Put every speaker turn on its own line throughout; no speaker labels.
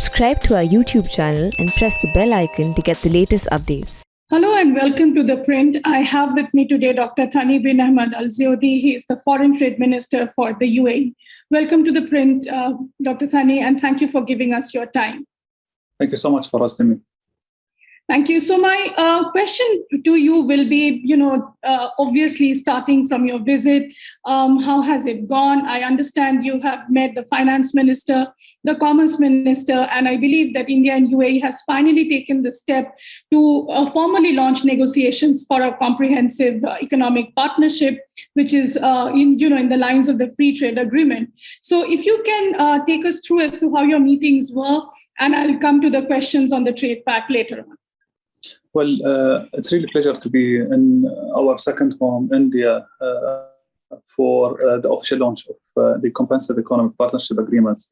Subscribe to our YouTube channel and press the bell icon to get the latest updates.
Hello and welcome to The Print. I have with me today Dr. Thani bin Ahmed Al Ziodi. He is the Foreign Trade Minister for the UAE. Welcome to The Print, Dr. Thani, and thank you for giving us your time.
Thank you so much for asking me.
Thank you. So my question to you will be, obviously starting from your visit, how has it gone? I understand you have met the finance minister, the commerce minister, and I believe that India and UAE has finally taken the step to formally launch negotiations for a comprehensive economic partnership, which is in the lines of the free trade agreement. So if you can take us through as to how your meetings were, and I'll come to the questions on the trade pact later on.
Well, it's really a pleasure to be in our second home, India, for the official launch of the Comprehensive Economic Partnership Agreement.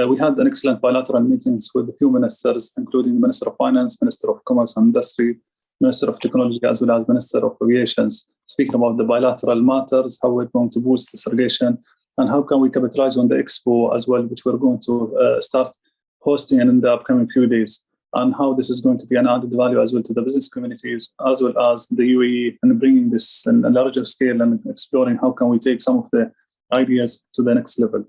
We had an excellent bilateral meetings with a few ministers, including the Minister of Finance, Minister of Commerce and Industry, Minister of Technology, as well as Minister of Aviation, speaking about the bilateral matters, how we're going to boost this relation, and how can we capitalize on the Expo as well, which we're going to start hosting in the upcoming few days, and how this is going to be an added value as well to the business communities, as well as the UAE, and bringing this in a larger scale and exploring how can we take some of the ideas to the next level.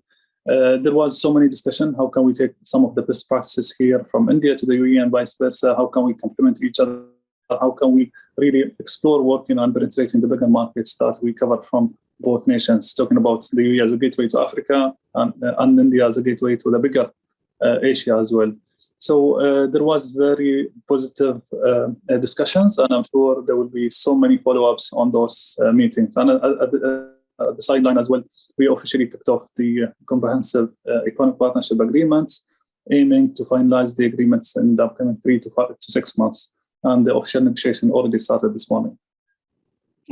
There was so many discussion. How can we take some of the best practices here from India to the UAE and vice versa? How can we complement each other? How can we really explore working on penetrating the bigger markets that we cover from both nations, talking about the UAE as a gateway to Africa and India as a gateway to the bigger Asia as well. So there was very positive discussions, and I'm sure there will be so many follow-ups on those meetings. And at the sideline as well, we officially kicked off the Comprehensive Economic Partnership Agreement, aiming to finalize the agreements in the upcoming 3 to 6 months. And the official negotiation already started this morning.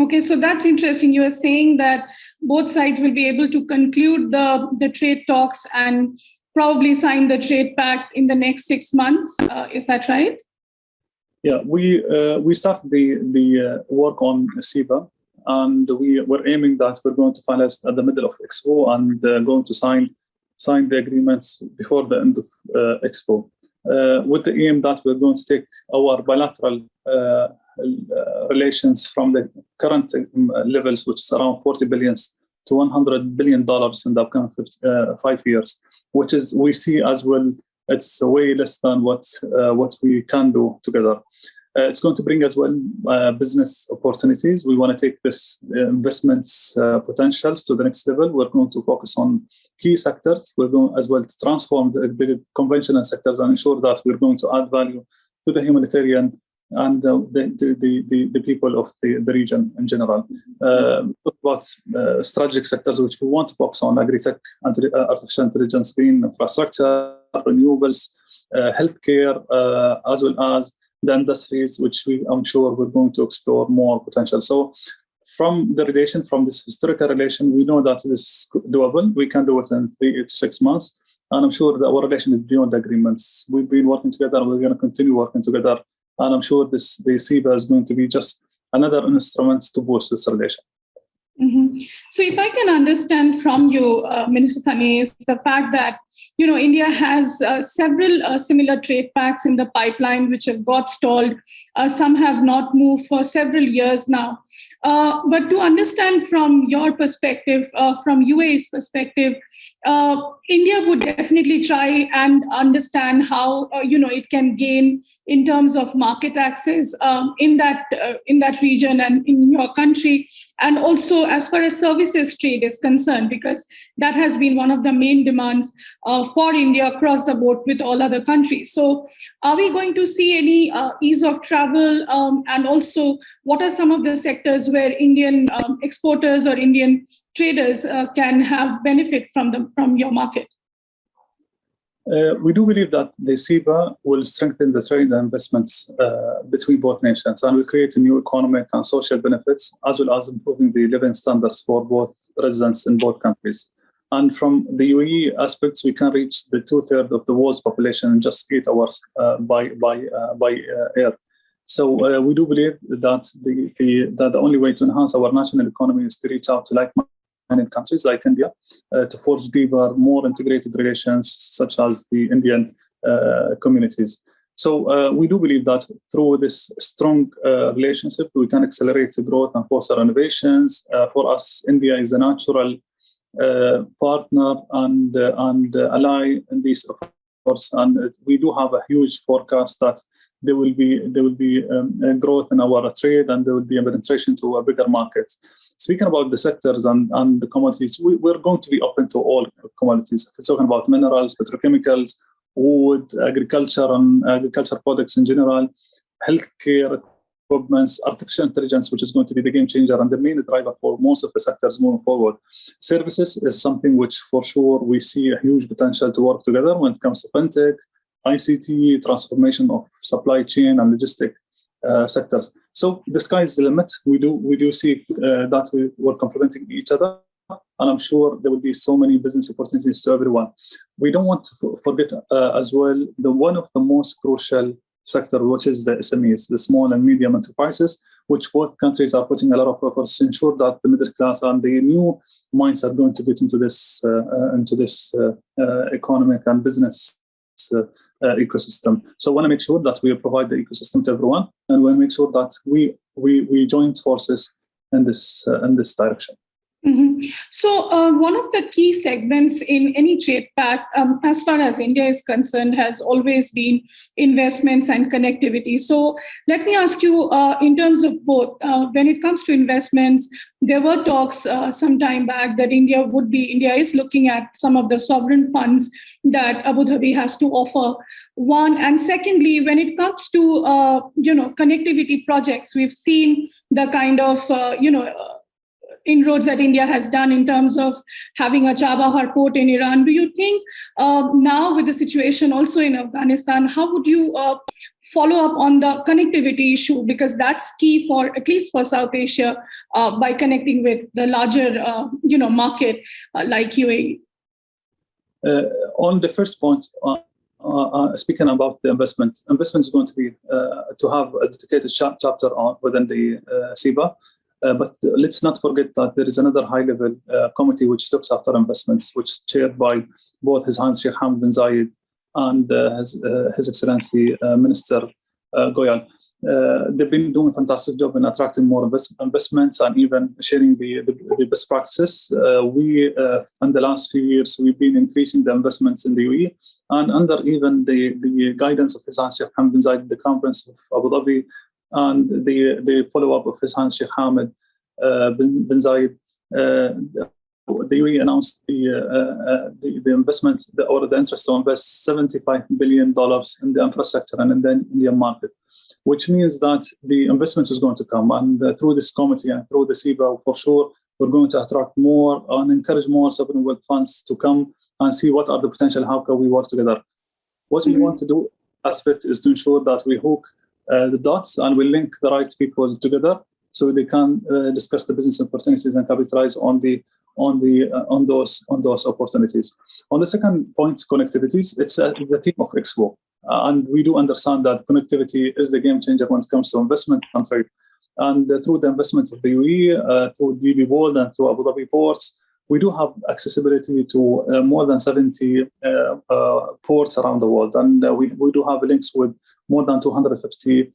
Okay, so that's interesting. You are saying that both sides will be able to conclude the trade talks and probably sign the trade pact in the next 6 months. Is that right?
Yeah, we started the work on CEPA, and we were aiming that we're going to finalize at the middle of Expo and going to sign the agreements before the end of Expo, with the aim that we're going to take our bilateral relations from the current levels, which is around 40 billion to $100 billion in the upcoming 5 years, which is, we see as well, it's way less than what we can do together. It's going to bring as well business opportunities. We want to take this investments potentials to the next level. We're going to focus on key sectors. We're going as well to transform the conventional sectors and ensure that we're going to add value to the humanitarian and the people of the region in general. Talk about strategic sectors which we want to focus on: agri-tech, artificial intelligence, green infrastructure, renewables, healthcare, as well as the industries, which I'm sure we're going to explore more potential. So from the relation, from this historical relation, we know that this is doable. We can do it in 3 to 6 months. And I'm sure that our relation is beyond agreements. We've been working together and we're going to continue working together. And I'm sure the CEPA is going to be just another instrument to boost this relation.
Mm-hmm. So if I can understand from you, Minister Thani, is the fact that, India has several similar trade pacts in the pipeline which have got stalled. Some have not moved for several years now. But to understand from your perspective, from UAE's perspective, India would definitely try and understand how it can gain in terms of market access in that region and in your country, and also as far as services trade is concerned, because that has been one of the main demands for India across the board with all other countries. So are we going to see any ease of travel, and also what are some of the sectors where Indian exporters or Indian traders can have benefit from your market?
We do believe that the CEPA will strengthen the trade and investments between both nations, and will create a new economic and social benefits, as well as improving the living standards for both residents in both countries. And from the UAE aspects, we can reach the 2/3 of the world's population in just 8 hours by air. So we do believe that the only way to enhance our national economy is to reach out to like-minded countries like India to forge deeper, more integrated relations, such as the Indian communities. So we do believe that through this strong relationship, we can accelerate the growth and foster innovations. For us, India is a natural partner and ally in these efforts, and we do have a huge forecast that there will be growth in our trade, and there will be a penetration to a bigger market. Speaking about the sectors and the commodities, we're going to be open to all commodities. If we're talking about minerals, petrochemicals, wood, agriculture and agriculture products in general, healthcare equipments, artificial intelligence, which is going to be the game changer and the main driver for most of the sectors moving forward. Services is something which for sure we see a huge potential to work together when it comes to fintech, ICT, transformation of supply chain and logistic sectors. So the sky is the limit. We do see that we're complementing each other. And I'm sure there will be so many business opportunities to everyone. We don't want to forget as well one of the most crucial sector, which is the SMEs, the small and medium enterprises, which both countries are putting a lot of efforts to ensure that the middle class and the new minds are going to get into this economic and business ecosystem. So I want to make sure that we provide the ecosystem to everyone, and we want to make sure that we join forces in this direction.
Mm-hmm. So one of the key segments in any trade pact, as far as India is concerned, has always been investments and connectivity. So let me ask you, in terms of both, when it comes to investments, there were talks some time back that India is looking at some of the sovereign funds that Abu Dhabi has to offer. One, and secondly, when it comes to connectivity projects, we've seen the kind of inroads that India has done in terms of having a Chabahar port in Iran. Do you think now with the situation also in Afghanistan, how would you follow up on the connectivity issue? Because that's key for, at least for South Asia, by connecting with the larger, market like UAE.
On the first point, speaking about the investment is going to be to have a dedicated chapter within the CEPA. But let's not forget that there is another high-level committee which looks after investments, which is chaired by both His Highness Sheikh Hamad bin Zayed and His Excellency Minister Goyal. They've been doing a fantastic job in attracting more investments and even sharing the best practices. In the last few years, we've been increasing the investments in the UAE, and under even the guidance of His Highness Sheikh Hamad bin Zayed, the Conference of Abu Dhabi, and the follow-up of His Highness Sheikh Hamad bin Zayed, the UAE announced the investment or the interest to invest $75 billion in the infrastructure and in the Indian market, which means that the investment is going to come. And through this committee and through the CEPA, for sure, we're going to attract more and encourage more sovereign wealth funds to come and see what are the potential, how can we work together. What we want to do aspect is to ensure that we hook the dots and we link the right people together so they can discuss the business opportunities and capitalize on those opportunities. On the second point, connectivities, it's the theme of Expo, and we do understand that connectivity is the game changer when it comes to investment and trade. And through the investment of the UAE, through DP World and through Abu Dhabi ports, we do have accessibility to more than 70 ports around the world, and we do have links with more than 250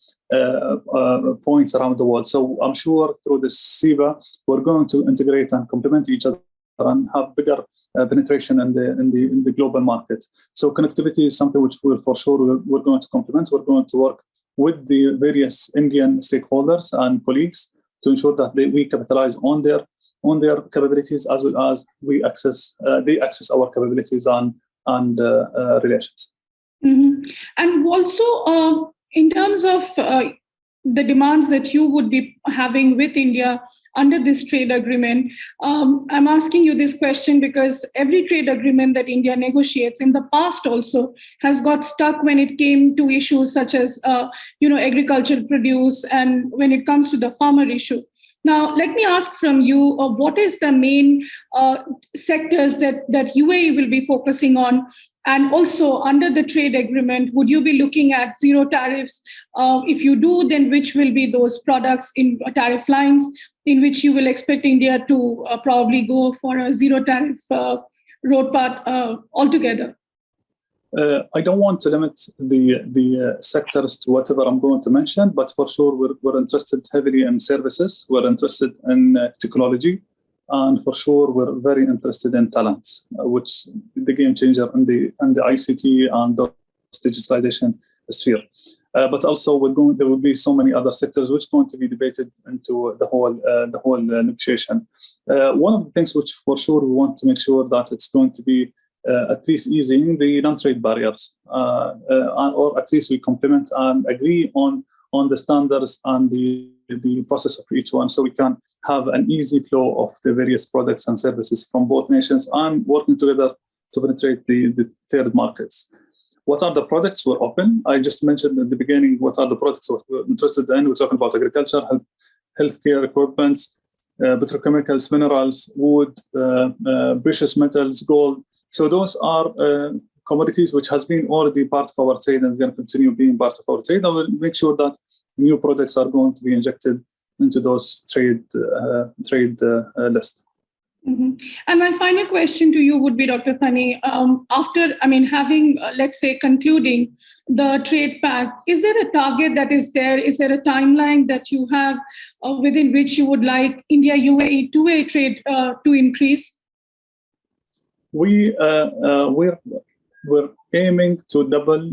points around the world. So I'm sure through this CEPA, we're going to integrate and complement each other and have bigger penetration in the global market. So connectivity is something which we're going to complement. We're going to work with the various Indian stakeholders and colleagues to ensure that we capitalize on their capabilities as well as they access our capabilities and relations.
Mm-hmm. And also, in terms of the demands that you would be having with India under this trade agreement, I'm asking you this question because every trade agreement that India negotiates in the past also has got stuck when it came to issues such as, agricultural produce and when it comes to the farmer issue. Now, let me ask from you, what is the main sectors that UAE will be focusing on? And also, under the trade agreement, would you be looking at zero tariffs? If you do, then which will be those products in tariff lines in which you will expect India to probably go for a zero tariff road path altogether?
I don't want to limit the sectors to whatever I'm going to mention, but for sure we're interested heavily in services. We're interested in technology, and for sure we're very interested in talents, which is the game changer in the ICT and the digitalization sphere. But also there will be so many other sectors which are going to be debated into the whole negotiation. One of the things which for sure we want to make sure that it's going to be at least easing the non-trade barriers, or at least we complement and agree on the standards and the process of each one, so we can have an easy flow of the various products and services from both nations and working together to penetrate the third markets. What are the products we're open? I just mentioned at the beginning what are the products we're interested in. We're talking about agriculture, healthcare equipment, petrochemicals, minerals, wood, precious metals, gold. So those are commodities which has been already part of our trade and is going to continue being part of our trade. And we'll make sure that new products are going to be injected into those trade list.
Mm-hmm. And my final question to you would be, Dr. Thani, after, having, let's say, concluding the trade pact, is there a target that is there? Is there a timeline that you have within which you would like India-UAE two-way trade to increase?
We're aiming to double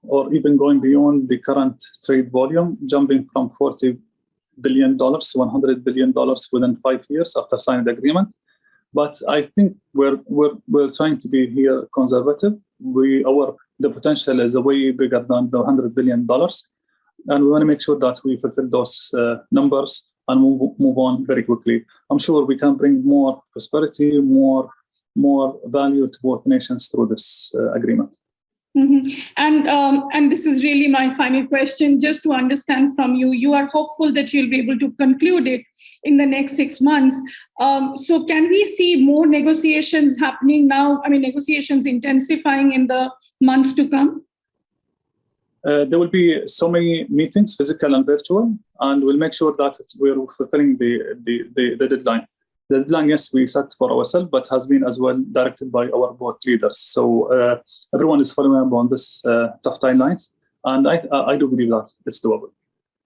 or even going beyond the current trade volume, jumping from $40 billion to $100 billion within 5 years after signing the agreement. But I think we're trying to be here conservative. The potential is way bigger than the $100 billion, and we want to make sure that we fulfill those numbers and move on very quickly. I'm sure we can bring more prosperity, more value to both nations through this agreement.
Mm-hmm. And this is really my final question, just to understand from you. You are hopeful that you'll be able to conclude it in the next 6 months. So can we see more negotiations happening now? Negotiations intensifying in the months to come?
There will be so many meetings, physical and virtual, and we'll make sure that we're fulfilling the deadline. The deadline, yes, we set for ourselves, but has been as well directed by our board leaders. So everyone is following up on this tough timelines, and I do believe that it's doable.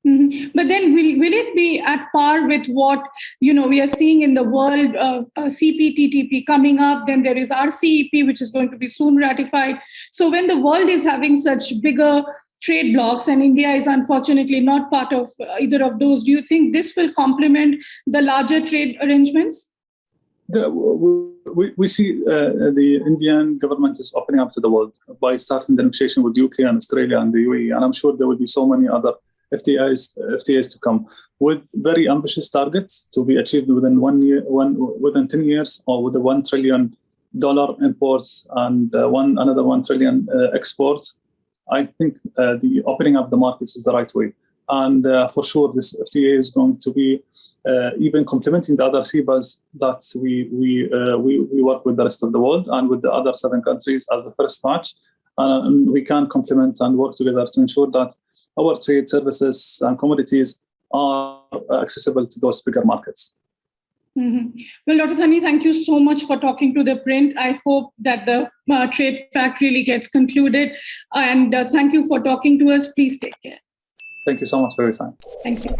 Mm-hmm. But then will it be at par with what we are seeing in the world, CPTPP coming up? Then there is RCEP, which is going to be soon ratified. So when the world is having such bigger trade blocs and India is unfortunately not part of either of those, do you think this will complement the larger trade arrangements?
We see the Indian government is opening up to the world by starting the negotiation with UK and Australia and the UAE, and I'm sure there will be so many other FTAs to come with very ambitious targets to be achieved within 1 year, within 10 years, or with the $1 trillion imports and another 1 trillion exports. I think the opening up the markets is the right way, and for sure this FTA is going to be even complementing the other CBAs that we work with the rest of the world and with the other 7 countries as the first match, and we can complement and work together to ensure that our trade services and commodities are accessible to those bigger markets.
Mm-hmm. Well, Dr. Thani, thank you so much for talking to The Print. I hope that the trade pact really gets concluded. And thank you for talking to us. Please take care.
Thank you so much for your time.
Thank you.